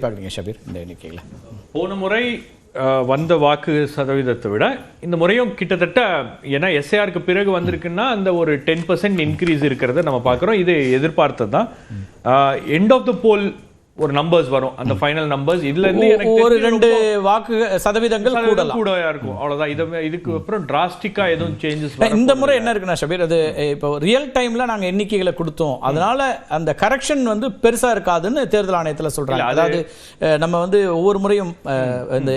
பார்க்குறீங்க ஷபீர் இந்த எண்ணிக்கையில்? போன முறை வந்த வாக்கு சதவீதத்தை விட இந்த முறையும் கிட்டத்தட்ட, ஏன்னா எஸ்ஐஆருக்கு பிறகு வந்திருக்குன்னா அந்த ஒரு 10% இன்க்ரீஸ் இருக்கிறத நம்ம பார்க்குறோம். இது எதிர்பார்த்தது தான். எண்ட் ஆஃப் த போல் ஒரு நம்பர்ஸ் வரும், அந்த ஃபைனல் நம்பர்ஸ். இதுல இருந்து ஒரு 2 வாக்கு சதவீதங்கள் கூட இருக்கும், அவ்வளவுதான். இதுக்கு அப்புறம் டிராஸ்டிக்கா எதுவும் சேஞ்சஸ் இந்த முறை என்ன இருக்குன்னா ஷபீர், அது இப்போ ரியல் டைம்ல நாங்க எண்ணிக்கைகளை கொடுத்தோம், அதனால அந்த கரெக்ஷன் வந்து பெருசா இருக்காதுன்னு தேர்தல் ஆணையத்தில் சொல்றாங்க. அதாவது நம்ம வந்து ஒவ்வொரு முறையும்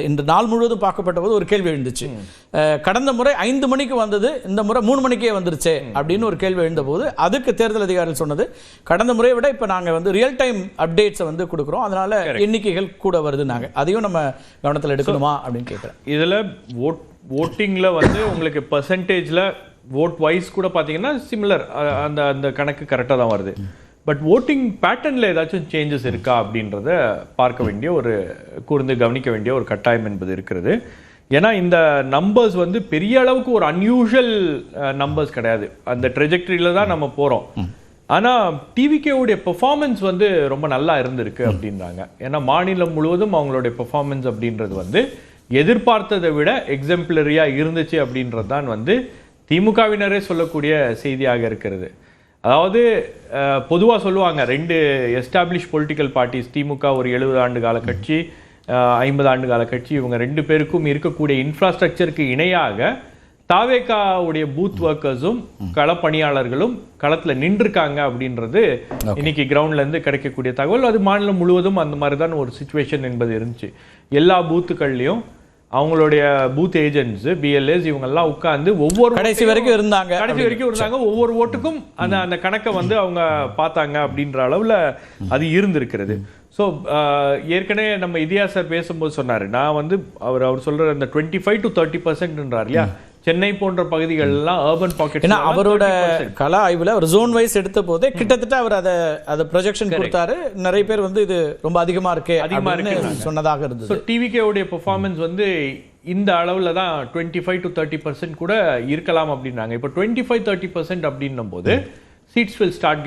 இந்த நாள் முழுவதும் பார்க்கப்பட்ட போது ஒரு கேள்வி எழுந்துச்சு, கடந்த முறை 5 மணிக்கு வந்தது, இந்த முறை 3 மணிக்கே வந்துருச்சு அப்படின்னு ஒரு கேள்வி எழுந்த போது அதுக்கு தேர்தல் அதிகாரிகள் சொன்னது, கடந்த முறையை விட இப்போ நாங்கள் வந்து ரியல் டைம் அப்டேட்ஸை வந்து கொடுக்குறோம், அதனால எண்ணிக்கைகள் கூட வருது, நாங்கள் அதையும் நம்ம கவனத்தில் எடுக்கணுமா அப்படின்னு கேட்குறேன். இதில் ஓட்டிங்கில் வந்து உங்களுக்கு பர்சன்டேஜில் ஓட் வைஸ் கூட பார்த்தீங்கன்னா சிமிலர், அந்த கணக்கு கரெக்டாக தான் வருது. பட் ஓட்டிங் பேட்டர்னில் ஏதாச்சும் சேஞ்சஸ் இருக்கா அப்படின்றத பார்க்க வேண்டிய ஒரு கூர்ந்து கவனிக்க வேண்டிய ஒரு கட்டாயம் என்பது இருக்கிறது. ஏன்னா இந்த நம்பர்ஸ் வந்து பெரிய அளவுக்கு ஒரு அன்யூஷுவல் நம்பர்ஸ் கிடையாது, அந்த ட்ரெஜெக்டரியில தான் நம்ம போகிறோம். ஆனால் டிவிகேவுடைய பெர்ஃபார்மன்ஸ் வந்து ரொம்ப நல்லா இருந்திருக்கு அப்படின்றாங்க. ஏன்னா மாநிலம் முழுவதும் அவங்களுடைய பெர்ஃபார்மன்ஸ் அப்படின்றது வந்து எதிர்பார்த்ததை விட எக்ஸாம்பிளரியாக இருந்துச்சு அப்படின்றது தான் வந்து திமுகவினரே சொல்லக்கூடிய செய்தியாக இருக்கிறது. அதாவது பொதுவாக சொல்லுவாங்க, 2 எஸ்டாப்ளிஷ் பொலிட்டிக்கல் பார்ட்டிஸ், திமுக ஒரு 70 ஆண்டு கால கட்சி, 50 ஆண்டு கால கட்சி, இவங்க 2 பேருக்கும் இருக்கக்கூடிய இன்ஃப்ராஸ்ட்ரக்சருக்கு இணையாக தாவேகாவுடைய பூத் ஒர்க்கர்ஸும் களப்பணியாளர்களும் களத்தில் நின்றுருக்காங்க அப்படின்றது இன்னைக்கு கிரவுண்ட்ல இருந்து கிடைக்கக்கூடிய தகவல். அது மாநிலம் முழுவதும் அந்த மாதிரி தான் ஒரு சிச்சுவேஷன் என்பது இருந்துச்சு. எல்லா பூத்துக்கள்லையும் அவங்களுடைய பூத் ஏஜென்ட்ஸ், பிஎல்ஏஸ் இவங்கெல்லாம் உட்கார்ந்து ஒவ்வொரு கடைசி வரைக்கும் இருந்தாங்க, ஒவ்வொரு ஓட்டுக்கும் அந்த கணக்கை வந்து அவங்க பார்த்தாங்க அப்படின்ற அளவில் அது இருந்திருக்கிறது. ஸோ ஏற்கனவே நம்ம இதிகாசர் பேசும்போது சொன்னார், நான் வந்து அவர் சொல்ற அந்த 25 to 30% இல்லையா, சென்னை போன்ற பகுதிகளெல்லாம் அர்பன் பாக்கெட். அவரோட கல ஆய்வுல ஒரு ஜோன் வைஸ் எடுத்த போதே கிட்டத்தட்ட அவர் அதை ப்ரொஜெக்ஷன் கொடுத்தாரு. நிறைய பேர் வந்து இது ரொம்ப அதிகமா இருக்கு சொன்னதாக இருந்தது. ஸோ டிவிகேவுடைய பெர்ஃபார்மன்ஸ் வந்து இந்த அளவில் தான் 25 to 30% கூட இருக்கலாம் அப்படின்னாங்க. இப்போ 25-30% அப்படின்னும் போது seats will start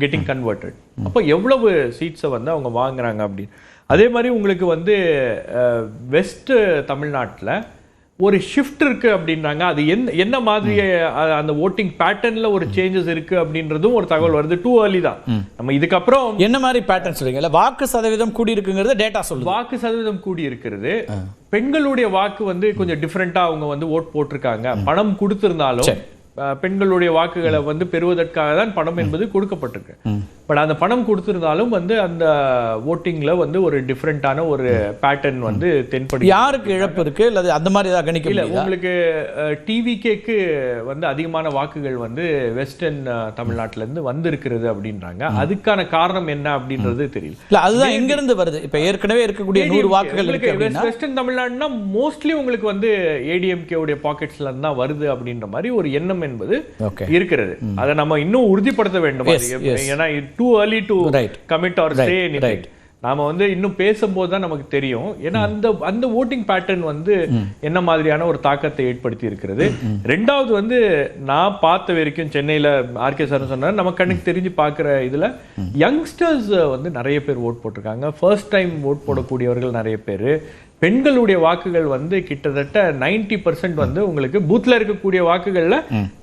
getting converted. அப்போ எவ்வளவு சீட்ஸை வந்து அவங்க வாங்குறாங்க அப்படின்னு. அதே மாதிரி உங்களுக்கு வந்து வெஸ்ட் தமிழ்நாட்டில் ஒரு ஷிஃப்ட் இருக்கு அப்படின்றாங்க. அது என்ன மாதிரி அந்த ஓட்டிங் பேட்டர்ன்ல ஒரு சேஞ்சஸ் இருக்கு அப்படின்றதும் ஒரு தகவல் வருது. டூ ஏர்லி தான். நம்ம இதுக்கப்புறம் என்ன மாதிரி பேட்டர்ன் சொல்றீங்க? வாக்கு சதவீதம் கூடி இருக்குங்கிறது டேட்டா சொல்லுது. வாக்கு சதவீதம் கூடி இருக்கிறது. பெண்களுடைய வாக்கு வந்து கொஞ்சம் டிஃபரெண்டா அவங்க வந்து ஓட் போட்டிருக்காங்க. பணம் கொடுத்திருந்தாலும் பெண்களுடைய வாக்குகளை வந்து பெறுவதற்காக தான் பணம் என்பது கொடுக்கப்பட்டிருக்கு. பட் அந்த பணம் கொடுத்திருந்தாலும் வந்து அந்த ஓட்டிங்ல வந்து ஒரு டிஃபரெண்டான ஒரு பேட்டர்ன் வந்து தென்படுது. யாருக்கு இழப்பு இருக்கு இல்ல அந்த மாதிரி ஏதாவது கணிக்க இல்ல, உங்களுக்கு டிவிகேக்கு வந்து அதிகமான வாக்குகள் வந்து வெஸ்டர்ன் தமிழ்நாட்டுல இருந்து வந்திருக்கிறது அப்படின்றாங்க. அதுக்கான காரணம் என்ன அப்படின்றது தெரியல. இல்ல அதுதான் எங்க இருந்து வருது. இப்ப ஏற்கனவே இருக்கக்கூடிய 100 வாக்குகள் இருக்கு அப்படினா வெஸ்டர்ன் தமிழ்நாடுனா மோஸ்ட்லி உங்களுக்கு வந்து ஏடிஎம்கே உடைய பாக்கெட்ஸ்ல இருந்து தான் வருது அப்படின்ற மாதிரி ஒரு எண்ணம் என்பது இருக்கிறது. அதை நம்ம இன்னும் உறுதிப்படுத்த வேண்டும். ஏன்னா too early to commit or say anything. நாம வந்து இன்னும் பேசும்போது தான் நமக்கு தெரியும். ஏன்னா அந்த ஓட்டிங் பேட்டர்ன் வந்து என்ன மாதிரியான ஒரு தாக்கத்தை ஏற்படுத்தி இருக்கிறது. ரெண்டாவது வந்து நான் பார்த்த வரைக்கும் சென்னையில ஆர்கே சார் சொன்னார், நம்ம கண்ணுக்கு தெரிஞ்சு பார்க்குற இதுல யங்ஸ்டர்ஸ் வந்து நிறைய பேர் ஓட் போட்டிருக்காங்க. ஃபர்ஸ்ட் டைம் ஓட் போடக்கூடியவர்கள் நிறைய பேர். பெண்களுடைய வாக்குகள் வந்து கிட்டத்தட்ட 90% வந்து உங்களுக்கு பூத்ல இருக்கக்கூடிய வாக்குகள்ல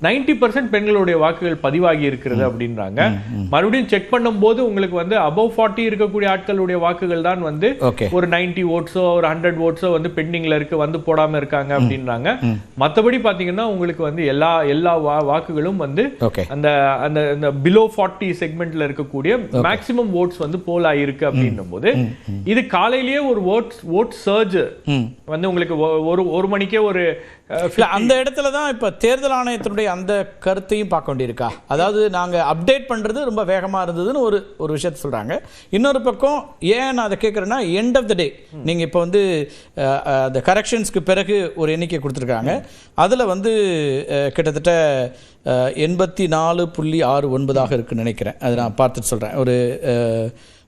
90% பெண்களுடைய வாக்குகள் பதிவாகி இருக்கிறது அப்படின்றாங்க. மறுபடியும் செக் பண்ணும் போது உங்களுக்கு வந்து above 40 இருக்கக்கூடிய ஆட்களுடைய வாக்குகள் தான் வந்து ஒரு 90 ஓட்ஸோ ஒரு 100 ஓட்ஸோ வந்து பெண்டிங்ல இருக்கு, வந்து போடாம இருக்காங்க அப்படின்றாங்க. மத்தபடி பாத்தீங்கன்னா உங்களுக்கு வந்து எல்லா வாக்குகளும் வந்து அந்த பிலோ 40 செக்மெண்ட்ல இருக்கக்கூடிய மேக்சிமம் ஓட்ஸ் வந்து போல் ஆயிருக்கு அப்படின்னும் போது இது காலையிலேயே ஒரு ஓட் சர்ஜ் வந்து உங்களுக்கு ஒரு மணிக்கே ஒரு அந்த இடத்துல தான் இப்ப தேர்தல் ஆணையத்தினுடைய அந்த கருத்தையும் பார்க்க வேண்டியிருக்கா. அதாவது நாங்க அப்டேட் பண்றது ரொம்ப வேகமா இருந்ததுன்னு ஒரு விஷயத்தை சொல்றாங்க. இன்னொரு பக்கம் ஏன் நான் அதை கேட்கறேன்னா, எண்ட் ஆஃப் த டே நீங்க இப்ப வந்து அந்த கரெக்ஷன்ஸ்க்கு பிறகு ஒரு எண்ணிக்கை கொடுத்துருக்காங்க. அதுல வந்து கிட்டத்தட்ட 84.69 இருக்குன்னு நினைக்கிறேன். அதை நான் பார்த்துட்டு சொல்றேன். ஒரு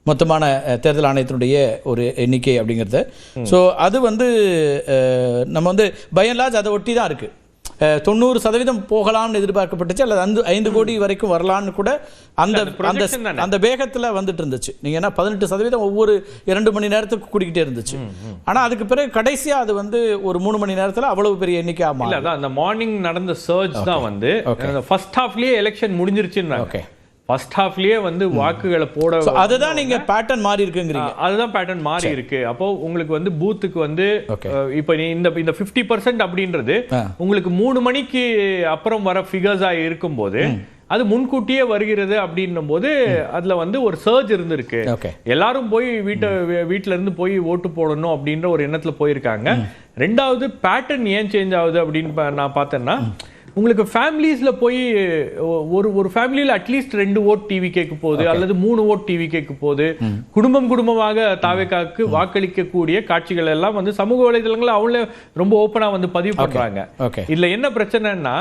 மொத்தமான தேர்தல் ஆணையத்தினுடைய ஒரு எண்ணிக்கை அப்படிங்கிறது. ஸோ அது வந்து நம்ம வந்து பை அண்ட் லார்ஜ் அதை ஒட்டி தான் இருக்குது. 90% போகலாம்னு எதிர்பார்க்கப்பட்டுச்சு, அல்லது 5 கோடி வரைக்கும் வரலான்னு கூட அந்த வேகத்தில் வந்துட்டு இருந்துச்சு. நீங்க என்ன 18% ஒவ்வொரு 2 மணி நேரத்துக்கு கூடிக்கிட்டே இருந்துச்சு. ஆனா அதுக்கு பிறகு கடைசியா அது வந்து ஒரு 3 மணி நேரத்துல அவ்வளவு பெரிய எண்ணிக்கை ஆமா. இல்ல அதான் அந்த மார்னிங் நடந்த சர்ஜ் தான் வந்து ஃபர்ஸ்ட் ஹாஃப்லயே எலெக்ஷன் முடிஞ்சிருச்சுன்னாங்க. ஃபர்ஸ்ட் ஹாஃப்லயே வந்து வாக்குகளை போட, அதுதான் நீங்க பேட்டர்ன் மாறி இருக்குங்கிறீங்க. அதுதான் பேட்டர்ன் மாறி இருக்கு. அப்போ உங்களுக்கு வந்து பூத்துக்கு வந்து இப்ப இந்த 50% அப்படின்றது உங்களுக்கு 3 மணிக்கு அப்புறம் வர ஃபிகர்ஸா இருக்கும்போது அது முன்கூட்டியே வருகிறது அப்படின்னும் போது அதுல வந்து ஒரு சர்ஜ் இருந்திருக்கு. எல்லாரும் போய் வீட்டுல இருந்து போய் ஓட்டு போடணும் அப்படின்ற ஒரு எண்ணத்துல போயிருக்காங்க. ரெண்டாவது பேட்டர்ன் ஏன் சேஞ்ச் ஆகுது அப்படின்னு நான் பார்த்தேன்னா, உங்களுக்கு ஃபேமிலிஸ்ல போய் ஒரு ஃபேமிலியில அட்லீஸ்ட் 2 ஓட் டிவி கேட்க போகுது, அல்லது 3 ஓட் டிவி கேட்க போகுது. குடும்பமாக தாவேக்காக்கு வாக்களிக்கக்கூடிய காட்சிகள் எல்லாம் வந்து சமூக வலைதளங்கள் அவங்களே ரொம்ப ஓப்பனா வந்து பதிவு பண்றாங்க. இதுல என்ன பிரச்சனைன்னா,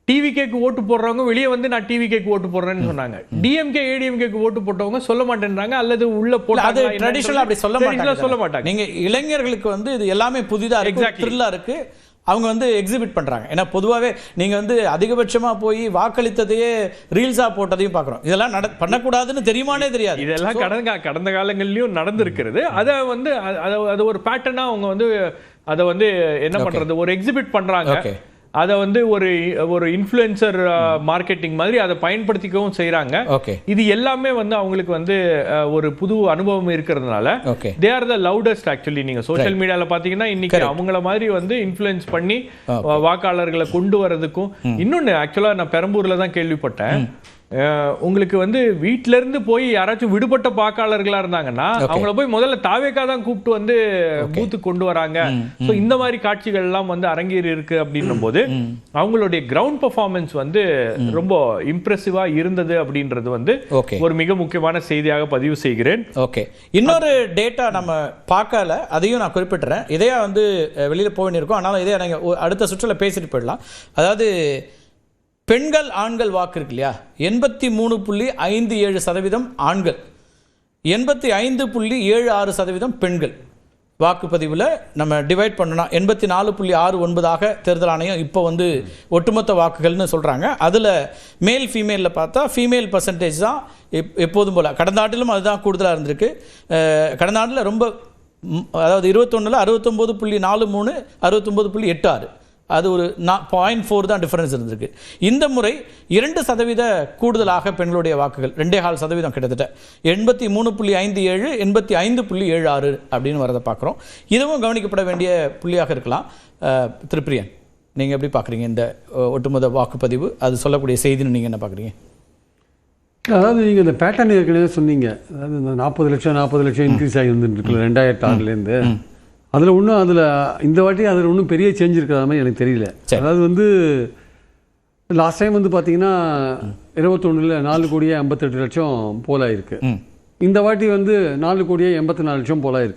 டிவிகேக்கு ஓட்டு போடுறவங்க வெளியே வந்து நான் டிவிகேக்கு ஓட்டு போடுறேன்னு சொன்னாங்க. டிஎம்கே ஏடிஎம்கேக்கு ஓட்டு போட்டவங்க சொல்ல மாட்டேன்றாங்க, அல்லது உள்ள போட்டாங்க. அது ட்ரெடிஷனலா அப்படி சொல்ல மாட்டாங்க. நீங்க இளைஞர்களுக்கு வந்து இது எல்லாமே புதிதா இருக்கு, த்ரில்லா இருக்கு, அவங்க வந்து எக்ஸிபிட் பண்றாங்க. ஏன்னா பொதுவாகவே நீங்க வந்து அதிகபட்சமா போய் வாக்களித்ததையே ரீல்ஸா போட்டதையும் பார்க்குறோம். இதெல்லாம் பண்ணக்கூடாதுன்னு தெரியுமானே தெரியாது. இதெல்லாம் கடந்த காலங்கள்லயும் நடந்திருக்கிறது. அதை வந்து அது ஒரு பேட்டர்னா அவங்க வந்து அதை வந்து என்ன பண்றது, ஒரு எக்ஸிபிட் பண்றாங்க. அதை வந்து ஒரு இன்ஃப்ளூயன்சர் மார்க்கெட்டிங் மாதிரி அதை பயன்படுத்திக்கவும் செய்யறாங்க. இது எல்லாமே வந்து அவங்களுக்கு வந்து ஒரு புது அனுபவம் இருக்கிறதுனால they are the loudest. Actually நீங்க சோஷியல் மீடியால பாத்தீங்கன்னா இன்னைக்கு அவங்கள மாதிரி வந்து இன்ஃப்ளூயன்ஸ் பண்ணி வாக்காளர்களை கொண்டு வரதுக்கும். இன்னொன்னு ஆக்சுவலா நான் பெரம்பூர்ல தான் கேள்விப்பட்டேன், உங்களுக்கு வந்து வீட்ல இருந்து போய் யாராச்சும் விடுபட்ட வாக்காளர்களா இருந்தாங்கன்னா அவங்கள போய் முதல்ல தாவேக்கா தான் கூப்பிட்டு வந்து பூத்துக்கு கொண்டு வராங்க. சோ இந்த மாதிரி காட்சிகள் எல்லாம் வந்து அரங்கேறி இருக்கு அப்படின்னும் போது அவங்களுடைய கிரவுண்ட் பெர்ஃபார்மன்ஸ் வந்து ரொம்ப இம்ப்ரெசிவா இருந்தது அப்படின்றது வந்து ஒரு மிக முக்கியமான செய்தியாக பதிவு செய்கிறேன். ஓகே, இன்னொரு டேட்டா நம்ம பார்க்கல, அதையும் நான் குறிப்பிட்டுறேன். இதையா வந்து வெளியில போய் இருக்கோம், ஆனாலும் இதையா நாங்க அடுத்த சுற்றுல பேசிட்டு போயிடலாம். அதாவது பெண்கள் ஆண்கள் வாக்கு இருக்கு இல்லையா, 83.57% ஆண்கள், 85.76% பெண்கள். வாக்குப்பதிவில் நம்ம டிவைட் பண்ணோம்னா 84.69 தேர்தல் ஆணையம் இப்போ வந்து ஒட்டுமொத்த வாக்குகள்னு சொல்கிறாங்க. அதில் மேல் ஃபீமேலில் பார்த்தா ஃபீமேல் பர்சன்டேஜ் தான் எப்போதும் போல், கடந்த ஆண்டிலும் அதுதான் கூடுதலாக இருந்திருக்கு. கடந்த ஆண்டில் ரொம்ப, அதாவது 21 69.43 69.86, அது ஒரு 0.4 தான் டிஃபரன்ஸ் இருந்திருக்கு. இந்த முறை 2% கூடுதலாக பெண்களுடைய வாக்குகள், 2.5% கிட்டத்தட்ட 83.57 85.76 அப்படின்னு வரதை பார்க்குறோம். இதுவும் கவனிக்கப்பட வேண்டிய புள்ளியாக இருக்கலாம். திருப்பிரியன், நீங்கள் எப்படி பார்க்குறீங்க இந்த ஒட்டுமொத்த வாக்குப்பதிவு, அது சொல்லக்கூடிய செய்தின்னு நீங்கள் என்ன பார்க்குறீங்க? அதாவது நீங்கள் இந்த பேட்டர்ன் ஏற்கனவே சொன்னீங்க, அதாவது இந்த 40 லட்சம் இன்க்ரீஸ் ஆகி வந்துருக்குல்ல 2006லேருந்து. அதில் இந்த வாட்டி அதில் ஒன்றும் பெரிய சேஞ்ச் இருக்கிற மாதிரி எனக்கு தெரியல. அதாவது வந்து லாஸ்ட் டைம் வந்து பார்த்தீங்கன்னா 21ல் 4,58,00,000 போல் ஆயிருக்கு. இந்த வாட்டி வந்து 4,84,00,000 போல் ஆயிருக்கு.